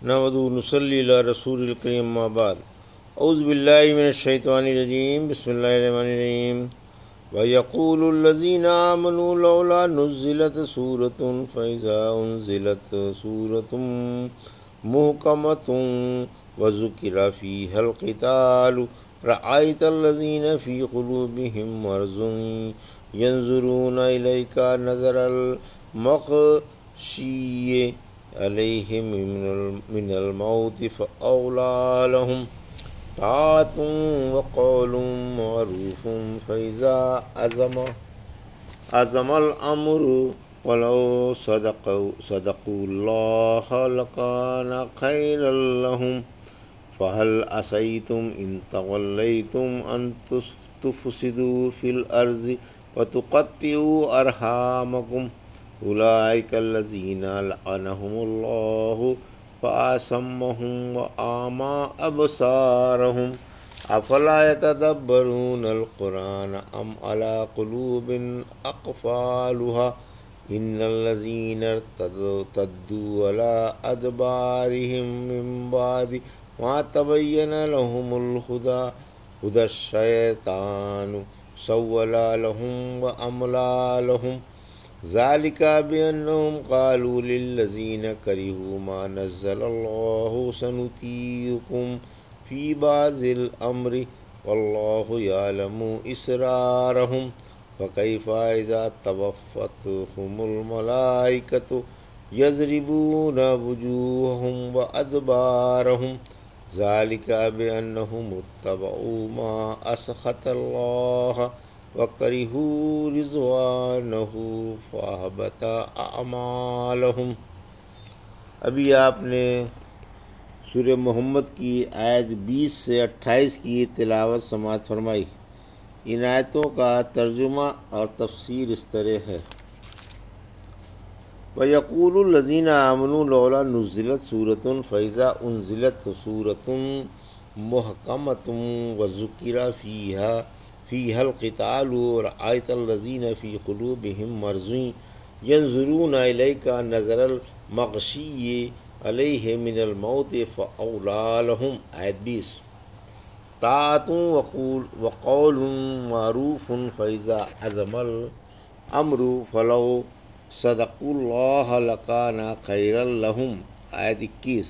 نحمدہ و نصلی علی رسول الکریم اما بعد اعوذ باللہ من الشیطان الرجیم بسم اللہ الرحمن الرحیم وَيَقُولُ الَّذِينَ آمَنُوا لَوْلَا نُزِّلَتْ سُورَةٌ فَإِذَا أُنزِلَتْ سُورَةٌ مُحْكَمَةٌ وَذُكِرَ فِيهَا الْقِتَالُ رَأَيْتَ الَّذِينَ فِي قُلُوبِهِم مَّرْضٌ يَنظُرُونَ إِلَيْكَ نَظَرَ الْمَغْشِيِّ عَلَيْهِ مِنَ الْمَوْتِ فَأَوْلَىٰ لَهُمْ طاعة وقول معروف فإذا عزم الأمر ولو صدقوا الله لكان خيرا لهم فهل عسيتم إن توليتم أن تفسدوا في الأرض وتقطعوا أرحامكم أولئك الذين لعنهم الله فأصمهم وأعمى أبصارهم أفلا يتدبرون القرآن أم على قلوب أقفالها إن الذين ارتدوا على أدبارهم من بعد ما تبين لهم الهدى هدى الشيطان سول لهم وأملى لهم ذَلِكَ بِأَنَّهُمْ قَالُوا لِلَّذِينَ كَرِهُوا مَا نَزَّلَ اللَّهُ سَنُطِيعُكُمْ فِي بَعْضِ الْأَمْرِ وَاللَّهُ يَعْلَمُ إِسْرَارَهُمْ فَكَيْفَ إِذَا تَوَفَّتْهُمُ الْمَلَائِكَةُ يَضْرِبُونَ وُجُوهَهُمْ وَأَدْبَارَهُمْ ذَلِكَ بِأَنَّهُمُ اتَّبَعُوا مَا أَسْخَطَ اللَّهَ وَكَرِهُوا رِضْوَانَهُ فَأَحْبَطَ أَعْمَالَهُمْ۔ ابھی آپ نے سورہ محمد کی آیت 20 سے 28 کی تلاوت سماعت فرمائی۔ ان آیتوں کا ترجمہ اور تفسیر اس طرح ہے۔ وَيَقُولُ الَّذِينَ آمَنُوا لَوْلَا نُزِّلَتْ سُورَةٌ فَإِذَا أُنزِلَتْ سُورَةٌ مُحْكَمَةٌ وَذُكِرَ فِيهَا الْقِتَالُ رَأَيْتَ الَّذِينَ فِي قُلُوبِهِم مَّرْضٌ يَنظُرُونَ إِلَيْكَ نَظَرَ الْمَغْشِيِّ عَلَيْهِ مِنَ الْمَوْتِ فَأَوْلَىٰ لَهُمْ۔ آیت 20 طاعة وقول معروف فإذا عزم الأمر فلو صدقوا الله لكان خيرا لهم۔ آیت 21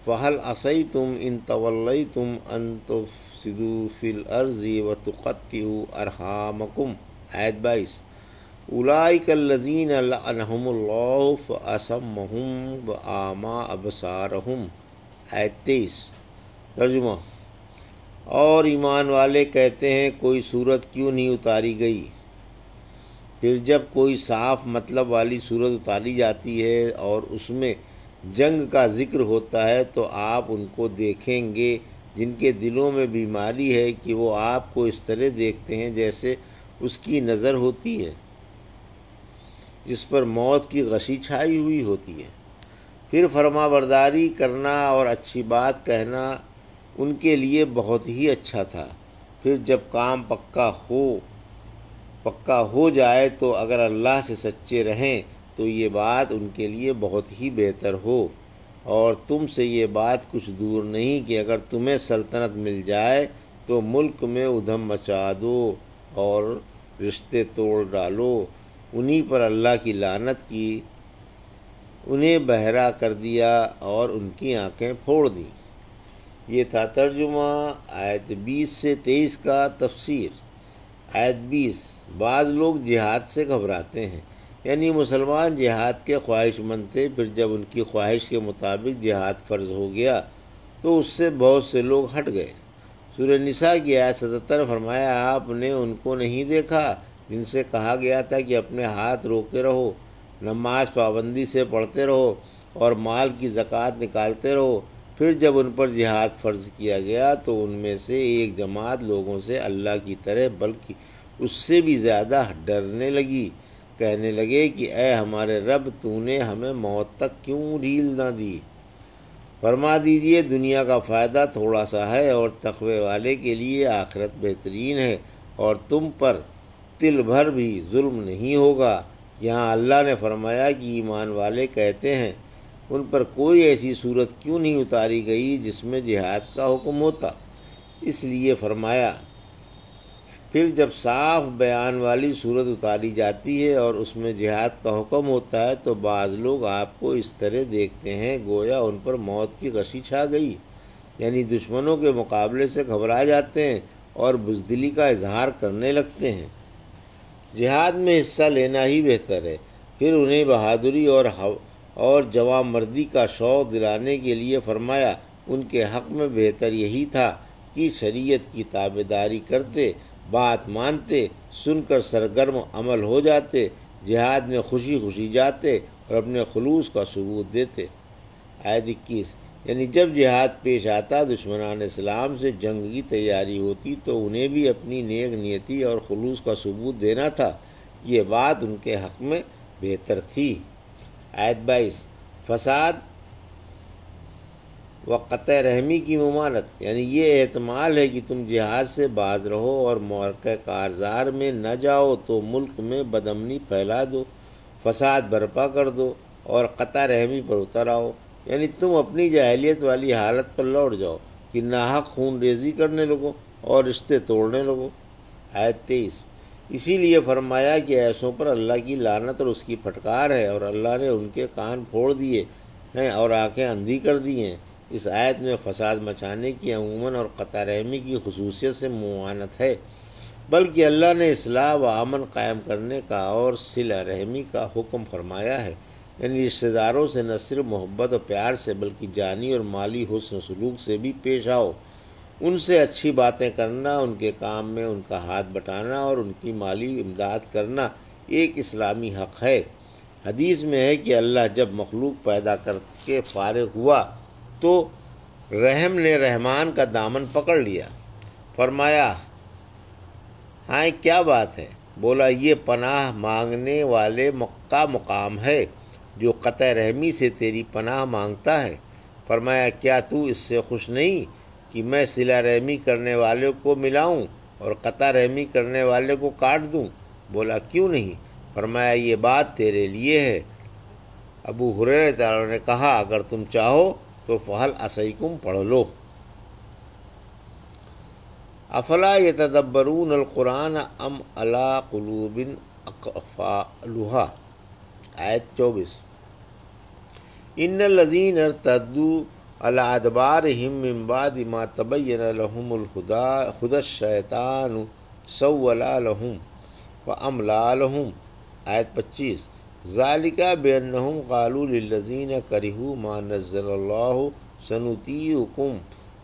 فهل عسيتم إن توليتم أن تفسدوا في الأرض وتقطعوا أرحامكم۔ آیت 22 أولئك الذين لعنهم الله فأصمهم وأعمى أبصارهم۔ آیت 23 ترجمہ۔ اور ایمان والے کہتے ہیں کوئی صورت کیوں نہیں اتاری گئی؟ پھر جب کوئی صاف مطلب والی صورت اتاری جاتی ہے اور اس میں جنگ کا ذکر ہوتا ہے تو آپ ان کو دیکھیں گے جن کے دلوں میں بیماری ہے کہ وہ آپ کو اس طرح دیکھتے ہیں جیسے اس کی نظر ہوتی ہے جس پر موت کی غشی چھائی ہوئی ہوتی ہے۔ پھر فرما برداری کرنا اور اچھی بات کہنا ان کے لیے بہت ہی اچھا تھا۔ پھر جب کام پکا ہو جائے تو اگر اللہ سے سچے رہیں تو یہ بات ان کے لیے بہت ہی بہتر ہو، اور تم سے یہ بات کچھ دور نہیں کہ اگر تمہیں سلطنت مل جائے تو ملک میں ادھم مچا دو اور رشتے توڑ ڈالو۔ انہی پر اللہ کی لعنت کی، انہیں بہرا کر دیا اور ان کی آنکھیں پھوڑ دیں۔ یہ تھا ترجمہ آیت 20 سے 23 کا۔ تفسیر آیت 20 بعض لوگ جہاد سے گھبراتے ہیں، یعنی مسلمان جہاد کے خواہش مند تھے، پھر جب ان کی خواہش کے مطابق جہاد فرض ہو گیا تو اس سے بہت سے لوگ ہٹ گئے۔ سورہ نساء کی آیت 77 فرمایا آپ نے ان کو نہیں دیکھا جن سے کہا گیا تھا کہ اپنے ہاتھ روکے رہو، نماز پابندی سے پڑھتے رہو اور مال کی زکوٰۃ نکالتے رہو۔ پھر جب ان پر جہاد فرض کیا گیا تو ان میں سے ایک جماعت لوگوں سے اللہ کی طرح بلکہ اس سے بھی زیادہ ڈرنے لگی، کہنے لگے کہ اے ہمارے رب تو نے ہمیں موت تک کیوں ڈھیل نہ دی؟ فرما دیجئے دنیا کا فائدہ تھوڑا سا ہے اور تقوی والے کے لیے آخرت بہترین ہے، اور تم پر تل بھر بھی ظلم نہیں ہوگا۔ یہاں اللہ نے فرمایا کہ ایمان والے کہتے ہیں ان پر کوئی ایسی صورت کیوں نہیں اتاری گئی جس میں جہاد کا حکم ہوتا؟ اس لیے فرمایا پھر جب صاف بیان والی صورت اتاری جاتی ہے اور اس میں جہاد کا حکم ہوتا ہے تو بعض لوگ آپ کو اس طرح دیکھتے ہیں گویا ان پر موت کی غشی چھا گئی، یعنی دشمنوں کے مقابلے سے گھبرا جاتے ہیں اور بزدلی کا اظہار کرنے لگتے ہیں۔ جہاد میں حصہ لینا ہی بہتر ہے۔ پھر انہیں بہادری اور جواں مردی کا شوق دلانے کے لیے فرمایا ان کے حق میں بہتر یہی تھا کہ شریعت کی تابعداری کرتے، بات مانتے، سن کر سرگرم عمل ہو جاتے، جہاد میں خوشی خوشی جاتے اور اپنے خلوص کا ثبوت دیتے۔ آیت 21، یعنی جب جہاد پیش آتا، دشمنان اسلام سے جنگ کی تیاری ہوتی تو انہیں بھی اپنی نیک نیتی اور خلوص کا ثبوت دینا تھا، یہ بات ان کے حق میں بہتر تھی۔ آیت 22، فساد و قطع رحمی کی ممانت، یعنی یہ احتمال ہے کہ تم جہاد سے باز رہو اور معرکہ کارزار میں نہ جاؤ تو ملک میں بدامنی پھیلا دو، فساد برپا کر دو اور قطع رحمی پر اتر آؤ، یعنی تم اپنی جاہلیت والی حالت پر لوٹ جاؤ کہ ناحق خون ریزی کرنے لگو اور رشتے توڑنے لگو۔ آیت 23، اسی لیے فرمایا کہ ایسوں پر اللہ کی لعنت اور اس کی پھٹکار ہے، اور اللہ نے ان کے کان پھوڑ دیے ہیں اور آنکھیں اندھی کر دی ہیں۔ اس آیت میں فساد مچانے کی عموماً اور قطع رحمی کی خصوصیت سے ممانعت ہے، بلکہ اللہ نے اصلاح و امن قائم کرنے کا اور صلہ رحمی کا حکم فرمایا ہے، یعنی رشتہ داروں سے نہ صرف محبت و پیار سے بلکہ جانی اور مالی حسن سلوک سے بھی پیش آؤ، ان سے اچھی باتیں کرنا، ان کے کام میں ان کا ہاتھ بٹانا اور ان کی مالی امداد کرنا ایک اسلامی حق ہے۔ حدیث میں ہے کہ اللہ جب مخلوق پیدا کر کے فارغ ہوا تو رحم نے رحمان کا دامن پکڑ لیا، فرمایا ہاں کیا بات ہے؟ بولا یہ پناہ مانگنے والے کا مقام ہے جو قطع رحمی سے تیری پناہ مانگتا ہے۔ فرمایا کیا تو اس سے خوش نہیں کہ میں صلہ رحمی کرنے والے کو ملاؤں اور قطع رحمی کرنے والے کو کاٹ دوں؟ بولا کیوں نہیں؟ فرمایا یہ بات تیرے لیے ہے۔ ابو ہریرہ تعالیٰ نے کہا اگر تم چاہو تو فہل عصیکم پڑھ لو۔ افلا یتدبرون القرآن ام علی قلوب اقفالها، آیت 24، ان الذین ارتدوا علی ادبارہم من بعد ما تبین لهم الہدی الشیطان سول لهم واملی لهم، آیت 25، ذالک بانہم قالوا للذین کرہوا ما نزل اللہ سنطیعکم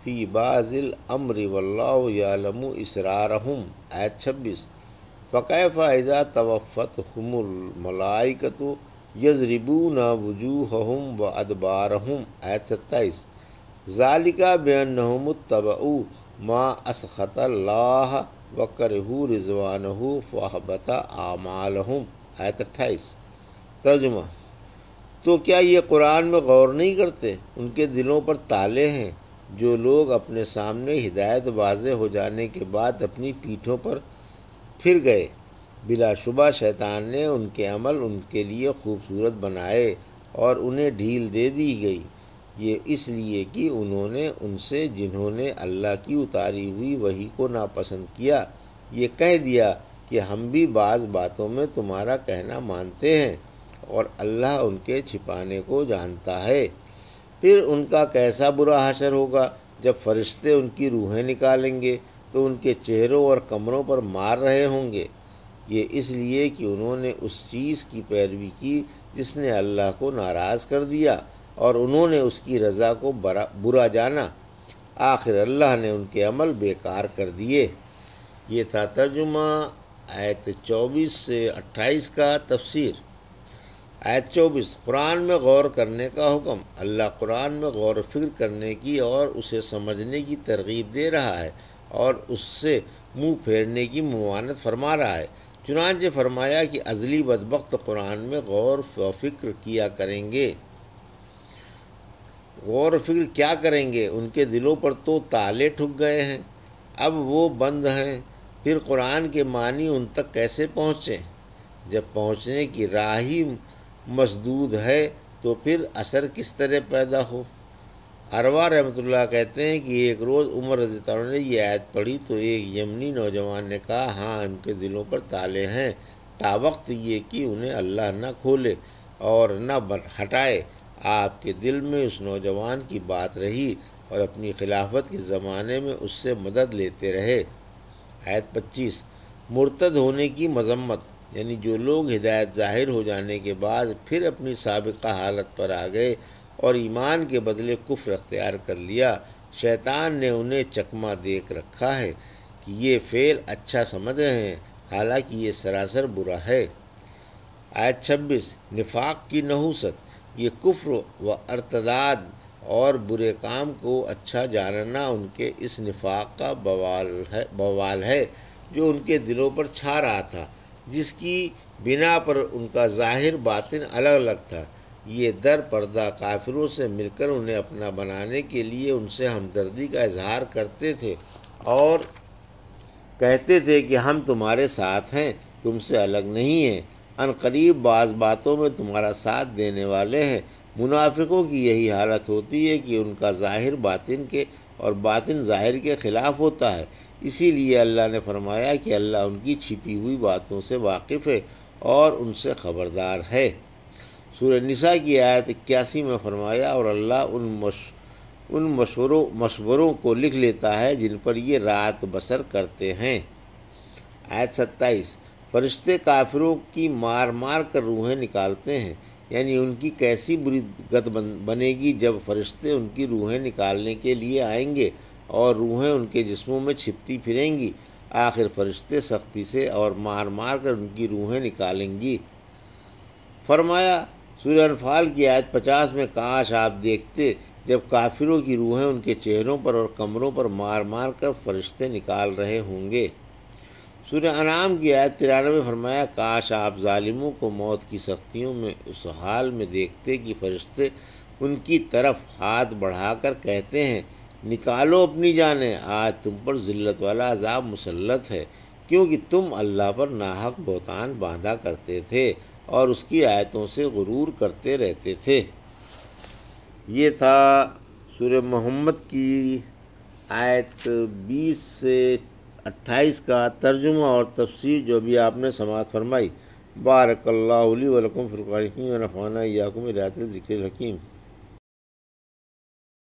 فی بعض الامر واللہ یعلم اسرارہم، آیت 26، فکیف اذا توفتہم الملائکۃ یضربون وجوہہم وادبارہم، آیت 27، ذالک بانہم اتبعوا ما اسخط اللہ وکرہوا رضوانہ فاحبط اعمالہم، آیت 28۔ ترجمہ، تو کیا یہ قرآن میں غور نہیں کرتے؟ ان کے دلوں پر تالے ہیں۔ جو لوگ اپنے سامنے ہدایت واضح ہو جانے کے بعد اپنی پیٹھوں پر پھر گئے، بلا شبہ شیطان نے ان کے عمل ان کے لیے خوبصورت بنائے اور انہیں ڈھیل دے دی گئی، یہ اس لیے کہ انہوں نے ان سے جنہوں نے اللہ کی اتاری ہوئی وحی کو ناپسند کیا یہ کہہ دیا کہ ہم بھی بعض باتوں میں تمہارا کہنا مانتے ہیں اور اللہ ان کے چھپانے کو جانتا ہے۔ پھر ان کا کیسا برا حشر ہوگا جب فرشتے ان کی روحیں نکالیں گے تو ان کے چہروں اور کمروں پر مار رہے ہوں گے، یہ اس لیے کہ انہوں نے اس چیز کی پیروی کی جس نے اللہ کو ناراض کر دیا اور انہوں نے اس کی رضا کو برا جانا، آخر اللہ نے ان کے عمل بیکار کر دیے۔ یہ تھا ترجمہ آیت 24 سے 28 کا تفسیر۔ آیت 24، قرآن میں غور کرنے کا حکم۔ اللہ قرآن میں غور و فکر کرنے کی اور اسے سمجھنے کی ترغیب دے رہا ہے اور اس سے منہ پھیرنے کی ممانعت فرما رہا ہے۔ چنانچہ فرمایا کہ ازلی بدبخت قرآن میں غور و فکر کیا کریں گے۔ غور و فکر کیا کریں گے؟ ان کے دلوں پر تو تالے ٹھک گئے ہیں، اب وہ بند ہیں، پھر قرآن کے معنی ان تک کیسے پہنچیں؟ جب پہنچنے کی راہ ہی مسدود ہے تو پھر اثر کس طرح پیدا ہو۔ اروا رحمۃ اللہ کہتے ہیں کہ ایک روز عمر رضی اللہ عنہ نے یہ آیت پڑھی تو ایک یمنی نوجوان نے کہا ہاں ان کے دلوں پر تالے ہیں تا وقت یہ کہ انہیں اللہ نہ کھولے اور نہ ہٹائے۔ آپ کے دل میں اس نوجوان کی بات رہی اور اپنی خلافت کے زمانے میں اس سے مدد لیتے رہے۔ آیت 25 مرتد ہونے کی مذمت، یعنی جو لوگ ہدایت ظاہر ہو جانے کے بعد پھر اپنی سابقہ حالت پر آ گئے اور ایمان کے بدلے کفر اختیار کر لیا، شیطان نے انہیں چکمہ دیکھ رکھا ہے کہ یہ فعل اچھا سمجھ رہے ہیں حالانکہ یہ سراسر برا ہے۔ آیت 26 نفاق کی نحوست، یہ کفر و ارتداد اور برے کام کو اچھا جاننا ان کے اس نفاق کا بوال ہے جو ان کے دلوں پر چھا رہا تھا، جس کی بنا پر ان کا ظاہر باطن الگ الگ تھا۔ یہ در پردہ کافروں سے مل کر انہیں اپنا بنانے کے لیے ان سے ہمدردی کا اظہار کرتے تھے اور کہتے تھے کہ ہم تمہارے ساتھ ہیں، تم سے الگ نہیں ہیں، ان قریب بعض باتوں میں تمہارا ساتھ دینے والے ہیں۔ منافقوں کی یہی حالت ہوتی ہے کہ ان کا ظاہر باطن کے اور باطن ظاہر کے خلاف ہوتا ہے۔ اسی لیے اللہ نے فرمایا کہ اللہ ان کی چھپی ہوئی باتوں سے واقف ہے اور ان سے خبردار ہے۔ سورہ نساء کی آیت 81 میں فرمایا اور اللہ ان مشوروں کو لکھ لیتا ہے جن پر یہ رات بسر کرتے ہیں۔ آیت 27 فرشتے کافروں کی مار مار کر روحیں نکالتے ہیں، یعنی ان کی کیسی بری گت بنے گی جب فرشتے ان کی روحیں نکالنے کے لیے آئیں گے اور روحیں ان کے جسموں میں چھپتی پھریں گی۔ آخر فرشتے سختی سے اور مار مار کر ان کی روحیں نکالیں گی۔ فرمایا سورہ انفال کی آیت 50 میں کاش آپ دیکھتے جب کافروں کی روحیں ان کے چہروں پر اور کمروں پر مار مار کر فرشتے نکال رہے ہوں گے۔ سورہ انعام کی آیت 93 فرمایا کاش آپ ظالموں کو موت کی سختیوں میں اس حال میں دیکھتے کہ فرشتے ان کی طرف ہاتھ بڑھا کر کہتے ہیں نکالو اپنی جانیں، آج تم پر ذلت والا عذاب مسلط ہے، کیونکہ تم اللہ پر ناحق بہتان باندھا کرتے تھے اور اس کی آیتوں سے غرور کرتے رہتے تھے۔ یہ تھا سورہ محمد کی آیت 20 سے 28 کا ترجمہ اور تفسیر جو بھی آپ نے سماعت فرمائی۔ بارک اللہ لی و لکم فی القرآن الحکیم و نفعنا ایاکم بآیات الذکر الحکیم۔